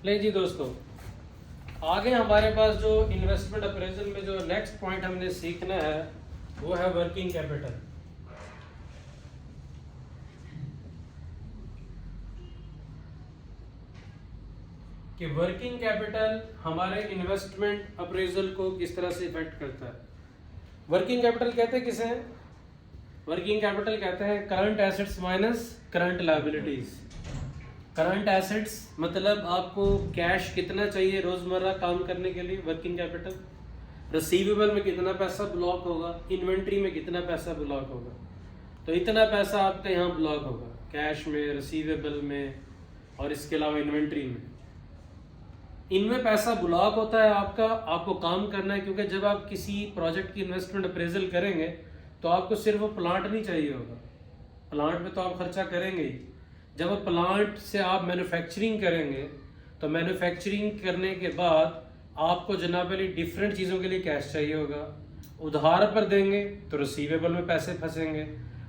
ले जी दोस्तों, आगे हमारे पास जो इन्वेस्टमेंट अप्रेजल में जो नेक्स्ट पॉइंट हमने सीखना है वो है वर्किंग कैपिटल। कि वर्किंग कैपिटल हमारे इन्वेस्टमेंट अप्रेजल को किस तरह से इफेक्ट करता है। वर्किंग कैपिटल कहते हैं किसे? वर्किंग कैपिटल कहते हैं current assets minus current liabilities. Current assets मतलब आपको कैश कितना चाहिए रोजमर्रा काम करने के लिए, वर्किंग कैपिटल। रिसीवेबल में कितना पैसा ब्लॉक होगा, इन्वेंट्री में कितना पैसा ब्लॉक होगा, तो इतना पैसा आपका यहाँ ब्लॉक होगा कैश में, रिसीवेबल में और इसके अलावा इन्वेंट्री में। इनमें पैसा ब्लॉक होता है आपका, आपको काम करना है, क्योंकि जब आप किसी प्रोजेक्ट की इन्वेस्टमेंट अप्रेजल करेंगे तो आपको सिर्फ प्लांट नहीं चाहिए होगा, प्लांट में तो आप खर्चा करेंगे ही। जब प्लांट से आप मैन्युफैक्चरिंग करेंगे तो मैन्युफैक्चरिंग करने के बाद आपको जनाबली डिफरेंट चीज़ों के लिए कैश चाहिए होगा। उधार पर देंगे तो रिसीवेबल में पैसे फंसेंगे,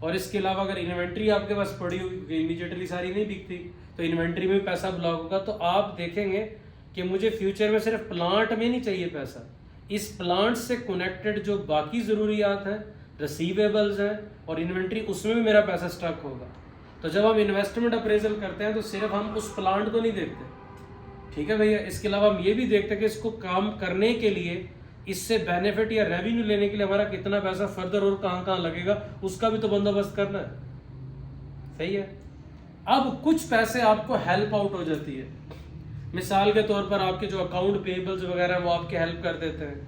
और इसके अलावा अगर इन्वेंट्री आपके पास पड़ी होगी, क्योंकि इमीडिएटली सारी नहीं बिकती, तो इन्वेंट्री में पैसा ब्लॉक होगा। तो आप देखेंगे कि मुझे फ्यूचर में सिर्फ प्लांट में नहीं चाहिए पैसा, इस प्लांट से कनेक्टेड जो बाकी ज़रूरियात हैं, रिसीवेबल्स हैं और इन्वेंट्री, उसमें भी मेरा पैसा स्टक होगा। तो जब हम इन्वेस्टमेंट अप्रेजल करते हैं तो सिर्फ हम उस प्लांट को नहीं देखते, ठीक है भैया, इसके अलावा हम ये भी देखते हैं कि इसको काम करने के लिए, इससे बेनिफिट या रेवेन्यू लेने के लिए हमारा कितना पैसा फर्दर और कहाँ कहाँ लगेगा, उसका भी तो बंदोबस्त करना है। सही है। अब कुछ पैसे आपको हेल्प आउट हो जाती है, मिसाल के तौर पर आपके जो अकाउंट पेबल्स वगैरह वो आपके हेल्प कर देते हैं,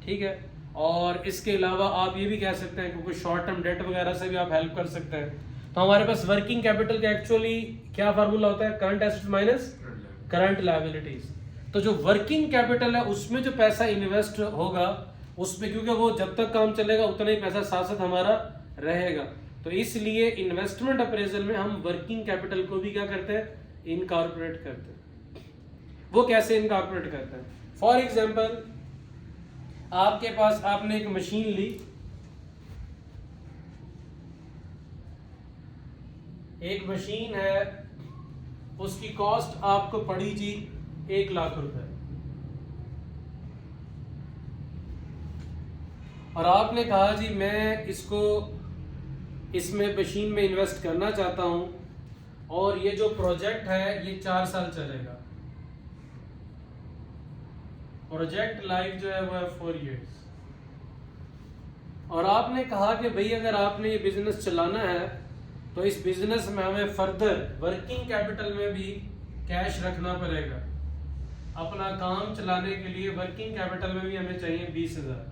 ठीक है। और इसके अलावा आप ये भी कह सकते हैं क्योंकि शॉर्ट टर्म डेट वगैरह से भी आप हेल्प कर सकते हैं। तो हमारे पास वर्किंग कैपिटल का एक्चुअली क्या फार्मूला होता है? Current assets minus current liabilities. तो जो वर्किंग कैपिटल है उसमें जो पैसा इन्वेस्ट होगा उसमें, क्योंकि वो जब तक काम चलेगा उतना ही पैसा साथ साथ हमारा रहेगा, तो इसलिए इन्वेस्टमेंट अप्रेजल में हम वर्किंग कैपिटल को भी क्या करते हैं? इनकॉर्पोरेट करते हैं। वो कैसे इनकॉर्पोरेट करते हैं? फॉर एग्जाम्पल, आपके पास आपने एक मशीन ली, एक मशीन है, उसकी कॉस्ट आपको पड़ी जी 1 लाख रुपए, और आपने कहा जी मैं इसमें मशीन में इन्वेस्ट करना चाहता हूं, और ये जो प्रोजेक्ट है ये 4 साल चलेगा। प्रोजेक्ट लाइफ जो है वो है 4 इयर्स। और आपने कहा कि भाई अगर आपने ये बिजनेस चलाना है तो इस बिजनेस में हमें फर्दर वर्किंग कैपिटल में भी कैश रखना पड़ेगा। अपना काम चलाने के लिए वर्किंग कैपिटल में भी हमें चाहिए 20,000।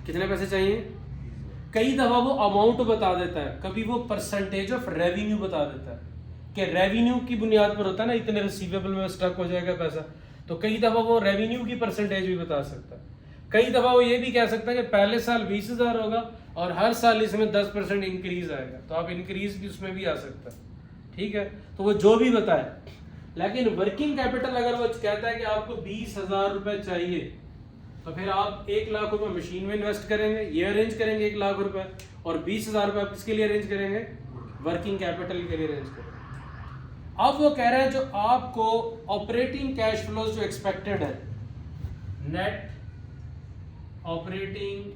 कितने पैसे चाहिए? कई दफा वो अमाउंट बता देता है, कभी वो परसेंटेज ऑफ रेवेन्यू बता देता है कि रेवेन्यू की बुनियाद पर होता है ना, इतने रिसीवेबल में स्टक हो जाएगा पैसा। तो कई दफा वो रेवेन्यू की परसेंटेज भी बता सकता है। कई दफा वो ये भी कह सकता है कि पहले साल 20,000 होगा और हर साल इसमें 10% इंक्रीज आएगा, तो आप इंक्रीज भी उसमें भी आ सकता है, ठीक है। तो वो जो भी बताए, लेकिन वर्किंग कैपिटल अगर वो कहता है कि आपको 20,000 रुपए चाहिए, तो फिर आप 1 लाख रुपए मशीन में इन्वेस्ट करेंगे, ये अरेंज करेंगे 1 लाख रुपए, और 20,000 रुपए आप किसके लिए अरेंज करेंगे? वर्किंग कैपिटल के लिए अरेंज करेंगे। अब वो कह रहा है जो आपको ऑपरेटिंग कैश फ्लोज जो एक्सपेक्टेड है, नेट ऑपरेटिंग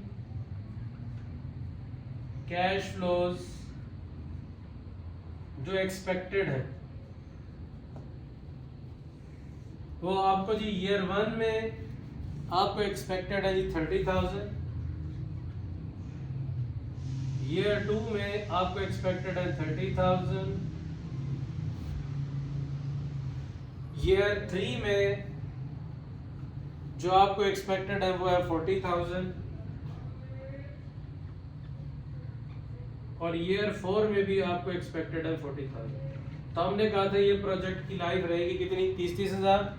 कैश फ्लोज जो एक्सपेक्टेड है, वो आपको जी ईयर 1 में आपको एक्सपेक्टेड है जी 30,000, ईयर 2 में आपको एक्सपेक्टेड है 30,000, ईयर 3 में जो आपको एक्सपेक्टेड है वो है 40,000, और ईयर 4 में भी आपको एक्सपेक्टेड है 40,000। तो हमने कहा था ये प्रोजेक्ट की लाइफ रहेगी कितनी? 30,000,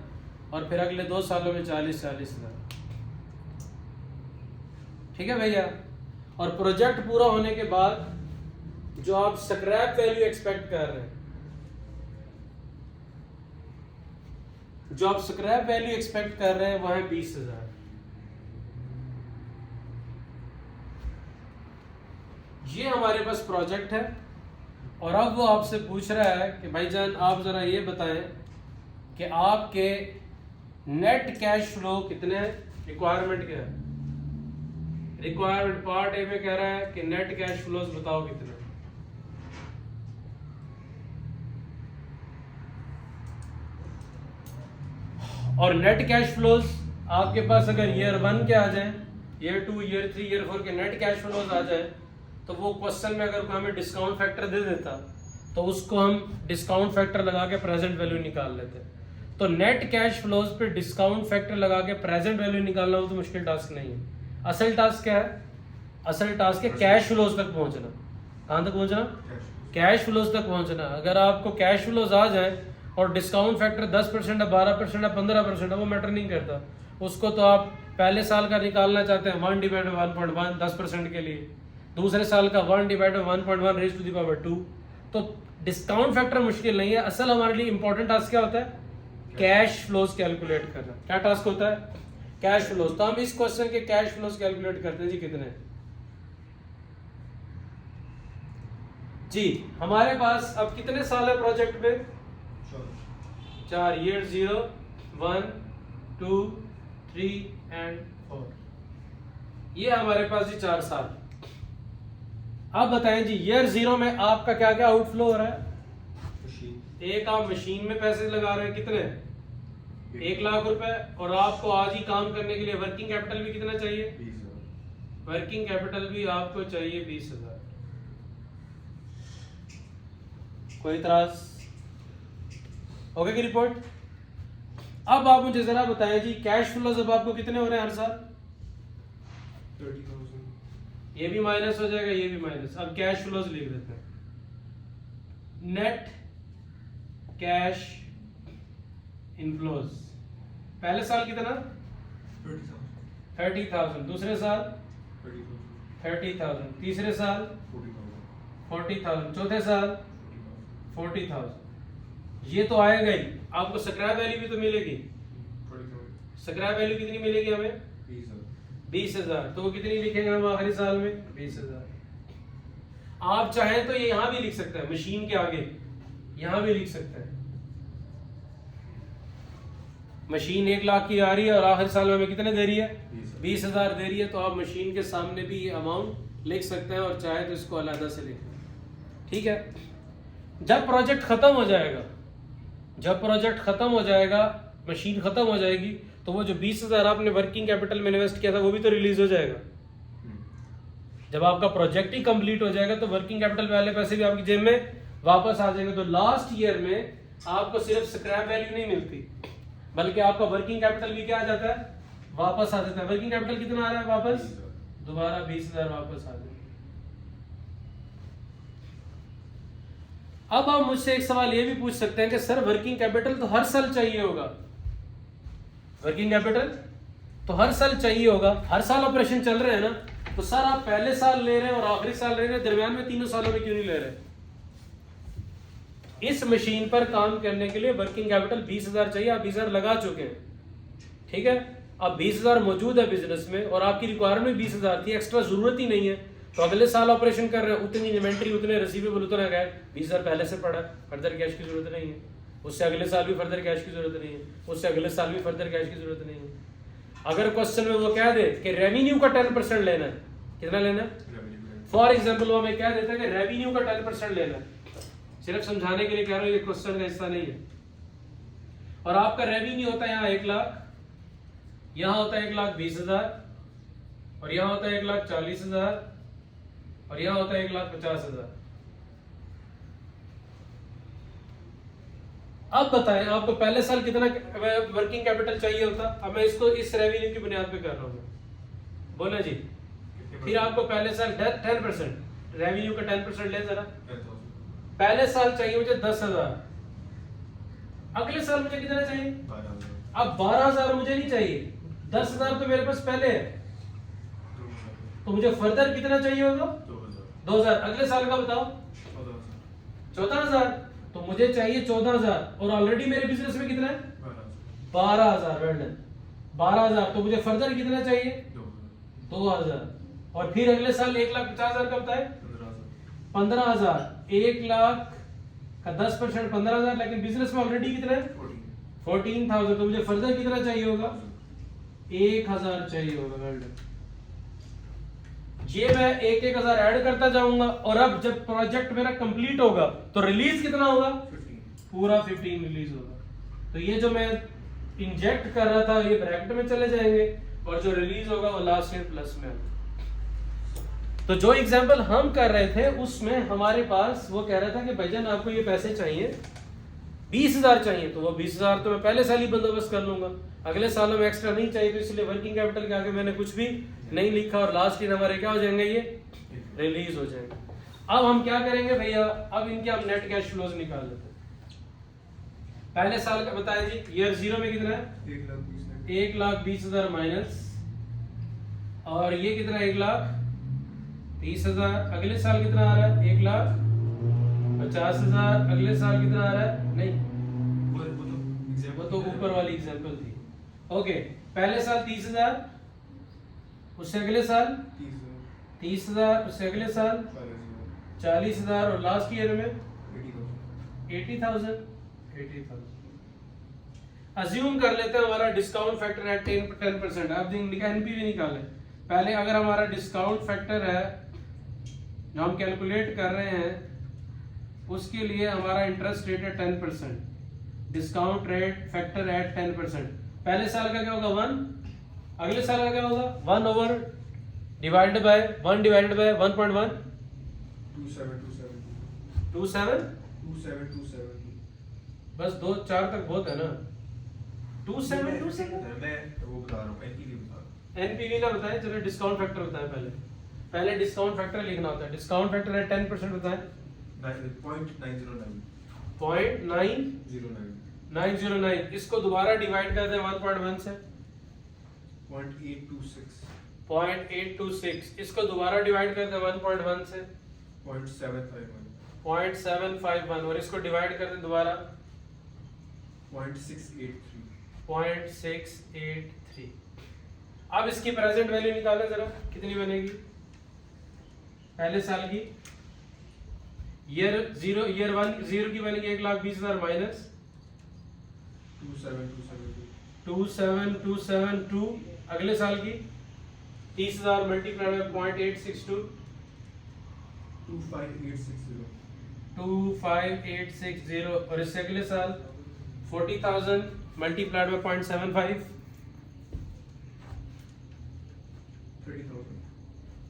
और फिर अगले 2 सालों में 40,000। ठीक है भैया। और प्रोजेक्ट पूरा होने के बाद जो आप स्क्रैप वैल्यू एक्सपेक्ट कर रहे हैं, जो आप स्क्रैप वैल्यू एक्सपेक्ट कर रहे हैं वो है 20,000। ये हमारे पास प्रोजेक्ट है, और अब वो आपसे पूछ रहा है कि भाईजान आप ज़रा ये बताएं कि आपके नेट कैश फ्लो कितने हैं, रिक्वायरमेंट क्या है। रिक्वायरमेंट पार्ट ए में कह रहा है कि नेट कैश फ्लोज बताओ कितने। और नेट कैश फ्लोज आपके पास अगर ईयर 1 के आ जाएं, ईयर 2, ईयर 3, ईयर 4 के नेट कैश फ्लोज आ जाए तो वो क्वेश्चन में अगर हमें डिस्काउंट फैक्टर दे देता तो उसको हम डिस्काउंट फैक्टर लगा के प्रेजेंट वैल्यू निकाल लेते। तो नेट कैश फ्लोज पे डिस्काउंट फैक्टर लगा के प्रेजेंट वैल्यू निकालना वो तो मुश्किल टास्क नहीं है। असल टास्क क्या है? असल टास्क है कैश फ्लोज तक पहुंचना। कहां तक पहुंचना? कैश फ्लोज तक पहुंचना। अगर आपको कैश फ्लोज आ जाए और डिस्काउंट फैक्टर 10% है, 12% है, 15% है, वो मैटर नहीं करता। उसको तो आप पहले साल का निकालना चाहते हैं 1 डिवाइड बाय 1.1 10% के लिए, दूसरे साल का 1 divide by 1.1 raise to the power 2। तो डिस्काउंट फैक्टर मुश्किल नहीं है। असल हमारे लिए इंपॉर्टेंट टास्क क्या होता है? कैश फ्लोज कैलकुलेट करना। क्या टास्क होता है? Cash flows. तो हम इस क्वेश्चन के कैश फ्लोज कैलकुलेट करते हैं जी। कितने जी? हमारे पास अब कितने साल है प्रोजेक्ट में? 4 ईयर 0, 1, 2, 3 एंड 4। ये हमारे पास जी 4 साल। अब बताएं जी ईयर 0 में आपका क्या क्या आउटफ्लो हो रहा है? एक आप मशीन में पैसे लगा रहे हैं, कितने? 1 लाख रुपए। और आपको आज ही काम करने के लिए वर्किंग कैपिटल भी कितना चाहिए? 20,000। वर्किंग कैपिटल भी आपको चाहिए 20,000। कोई इतराज? ओके की रिपोर्ट। अब आप मुझे जरा बताएं जी कैश फ्लोज अब आपको कितने हो रहे हैं हर साल? 30,000। ये भी माइनस हो जाएगा, ये भी माइनस। अब कैश फ्लोज लिख देते हैं। नेट कैश इनफ्लोज पहले साल कितना? 30,000। दूसरे साल 30,000। तीसरे साल 40,000। चौथे साल 40,000। ये तो आएगा ही। आपको स्क्रैप वैल्यू भी तो मिलेगी। स्क्रैप वैल्यू कितनी मिलेगी हमें? 20,000। तो वो कितनी लिखेंगे हम आखिरी साल में? 20,000। आप चाहें तो ये यहां भी लिख सकते हैं, मशीन के आगे यहां भी लिख सकते हैं। मशीन 1 लाख की आ रही है और आखिरी साल में हमें कितने दे रही है? 20,000 दे रही है। तो आप मशीन के सामने भी ये अमाउंट लिख सकते हैं और चाहे तो इसको अलग से लिखें। ठीक है। जब प्रोजेक्ट खत्म हो जाएगा, जब प्रोजेक्ट खत्म हो जाएगा, मशीन खत्म हो जाएगी, तो वो जो 20,000 आपने वर्किंग कैपिटल में इन्वेस्ट किया था वो भी तो रिलीज हो जाएगा। जब आपका प्रोजेक्ट ही कंप्लीट हो जाएगा तो वर्किंग कैपिटल वाले पैसे भी आपकी जेब में वापस आ जाएंगे। तो लास्ट ईयर में आपको सिर्फ स्क्रैप वैल्यू नहीं मिलती, बल्कि आपका वर्किंग कैपिटल भी क्या आ जाता है? वापस आ जाता है। वर्किंग कैपिटल कितना आ रहा है वापस? दोबारा 20,000 वापस आ जाए। अब आप मुझसे एक सवाल ये भी पूछ सकते हैं कि सर वर्किंग कैपिटल तो हर साल चाहिए होगा। वर्किंग कैपिटल तो हर साल चाहिए होगा, हर साल ऑपरेशन चल रहे हैं ना, तो सर आप पहले साल ले रहे हैं और आखिरी साल ले रहे हैं, दरमियान में तीनों सालों में क्यों नहीं ले रहे? इस मशीन पर काम करने के लिए वर्किंग कैपिटल 20,000 चाहिए। आप 20,000 लगा चुके हैं, ठीक है। अब 20,000 मौजूद है बिजनेस में और आपकी रिक्वायरमेंट 20,000 थी, एक्स्ट्रा जरूरत ही नहीं है, तो अगले साल ऑपरेशन कर रहे हैं, उतनी इन्वेंट्री, उतने रिसीवेबल, उतना गए, 20,000 पहले से पड़ा, फर्दर कैश की जरूरत नहीं है। उससे अगले साल भी फर्दर कैश की जरूरत नहीं है, उससे अगले साल भी फर्दर कैश की जरूरत नहीं है। अगर क्वेश्चन में वो कह दे कि रेवेन्यू का 10% लेना है, कितना लेना है? फॉर एग्जाम्पल वो हमें कह देता है कि रेवेन्यू का 10% लेना है, सिर्फ समझाने के लिए कह रहा हूं, ये क्वेश्चन का हिस्सा नहीं है। और आपका रेवेन्यू होता है यहाँ 1 लाख, यहाँ होता है 1,20,000, और यहाँ होता है 1,40,000, और यहाँ होता है 1,50,000। अब बताएं आपको पहले साल कितना वर्किंग कैपिटल चाहिए होता? अब मैं इसको इस रेवेन्यू की बुनियाद पे कर रहा हूँ, बोला जी। फिर आपको पहले साल 10% रेवेन्यू का 10% ले जरा। पहले साल चाहिए मुझे 10,000, अगले साल मुझे कितना चाहिए? 12,000। अब 12,000 मुझे नहीं चाहिए, 10,000 तो मेरे पास पहले है, तो मुझे फर्दर कितना चाहिए होगा? 2,000। अगले साल का बताओ? 14,000। तो मुझे चाहिए 14,000 और ऑलरेडी मेरे बिजनेस में कितना है? 12,000। 12,000 तो मुझे फर्दर कितना चाहिए? 2,000। और फिर अगले साल 1,50,000 का बताए? 15,000। 1 लाख का 10% 15,000, लेकिन बिजनेस में ऑलरेडी कितना है 14,000, तो मुझे फर्दर कितना चाहिए होगा 1,000 चाहिए होगा। Well done. ये मैं 1,000 ऐड करता जाऊंगा और अब जब प्रोजेक्ट मेरा कंप्लीट होगा तो रिलीज कितना होगा 15। पूरा 15 रिलीज होगा। तो ये जो मैं इंजेक्ट कर रहा था ये ब्रैकेट में चले जाएंगे और जो रिलीज होगा वो लास्ट ईयर प्लस में होगा। तो जो एग्जांपल हम कर रहे थे उसमें हमारे पास वो कह रहा था कि भाईजान आपको ये पैसे चाहिए 20,000 चाहिए, तो वो 20,000 तो मैं पहले साल ही बंदोबस्त कर लूंगा, अगले साल में एक्स्ट्रा नहीं चाहिए, तो इसलिए वर्किंग कैपिटल के आगे मैंने कुछ भी नहीं लिखा और लास्ट ईयर हमारे क्या हो जाएंगे ये रिलीज हो जाएंगे। अब हम क्या करेंगे भैया, अब इनके हम नेट कैश फ्लोज निकाल लेते हैं। पहले साल का बताया जी, ईयर 0 में कितना है 1,20,000 माइनस, और ये कितना 1,30,000। अगले साल कितना आ रहा है 1,50,000। अगले साल कितना आ रहा है, नहीं वो तो ऊपर वाली एग्जांपल थी। ओके, पहले साल 30,000, उससे अगले साल 30,000, उससे अगले साल 40,000 और लास्ट ईयर में 80,000। अज्यूम कर लेते हैं हमारा डिस्काउंट फैक्टर है 10%। आप एनपीवी निकालें। पहले अगर हमारा डिस्काउंट फैक्टर है जो हम कैलकुलेट कर रहे हैं उसके लिए हमारा इंटरेस्ट रेट है 10%, डिस्काउंट रेट फैक्टर एट 10%। पहले साल का क्या होगा 1, अगले साल का क्या होगा 1 over divided by 1 divided by 1.1 27 बस 2 4 तक बहुत है ना। 27 मैं वो बता रहा हूँ एनपीवी ना बताएं, चलो डिस्काउंट फैक्टर बताएं। पहले डिस्काउंट फैक्टर लिखना होता है। डिस्काउंट फैक्टर है 10% बताएं 0.909। इसको दोबारा डिवाइड कर दें 1.1 से 0.826। इसको दोबारा डिवाइड कर दें 1.1 से 0.751 और इसको डिवाइड कर दें दोबारा 0.683। अब इसकी प्रेजेंट वैल्यू निकालें जरा, कितनी बनेगी पहले साल की। ईयर 0 की बनेगी 1,20,000 माइनस 27272। अगले साल की 30,000 मल्टीप्लाइड बाय 0.862 25860 और इससे अगले साल 40,000 मल्टीप्लाइड बाय 0.75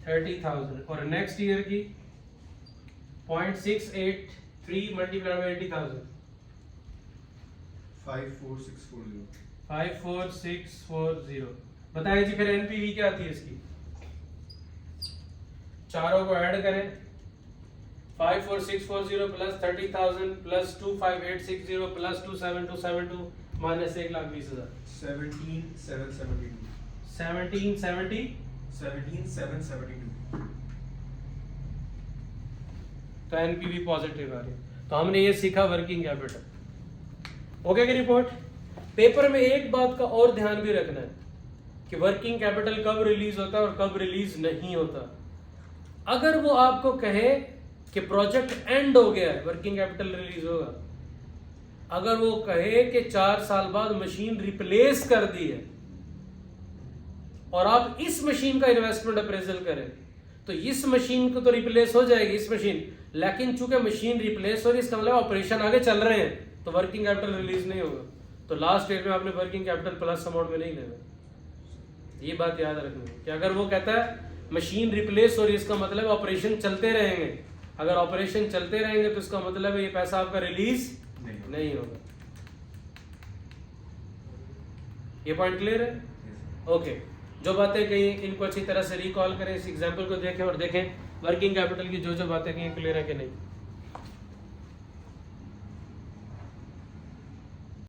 30,000 और नेक्स्ट ईयर की 0.683 मल्टीप्लाइड बाय 80,000 54640। बताइए जी फिर एनपीवी क्या आती है इसकी। चारों को ऐड करें 54640 प्लस 30,000 प्लस 25860 प्लस 27272 माइनस 1,20,000 17,772। तो एनपीवी पॉजिटिव आ रही है। तो हमने ये सीखा वर्किंग कैपिटल। ओके की रिपोर्ट। पेपर में एक बात का और ध्यान भी रखना है कि वर्किंग कैपिटल कब रिलीज होता है और कब रिलीज नहीं होता। अगर वो आपको कहे कि प्रोजेक्ट एंड हो गया है वर्किंग कैपिटल रिलीज होगा। अगर वो कहे कि 4 साल बाद मशीन रिप्लेस कर दी है और आप इस मशीन का इन्वेस्टमेंट अप्रेजल करें तो इस मशीन को तो रिप्लेस हो जाएगी इस मशीन, लेकिन चूंकि मशीन रिप्लेस हो रही है इसका मतलब ऑपरेशन आगे चल रहे हैं तो वर्किंग कैपिटल रिलीज नहीं होगा। तो लास्ट ईयर में आपने वर्किंग कैपिटल प्लस अमाउंट में नहीं लेना। ये बात याद रखनी है कि अगर वो कहता है मशीन रिप्लेस हो रही है इसका मतलब ऑपरेशन चलते रहेंगे। अगर ऑपरेशन चलते रहेंगे तो इसका मतलब है ये पैसा आपका रिलीज नहीं होगा। ये पॉइंट क्लियर है। ओके, जो बातें कही इनको अच्छी तरह से रिकॉल करें, इस एग्जांपल को देखें और देखें वर्किंग कैपिटल की जो बातें कही क्लियर है कि नहीं।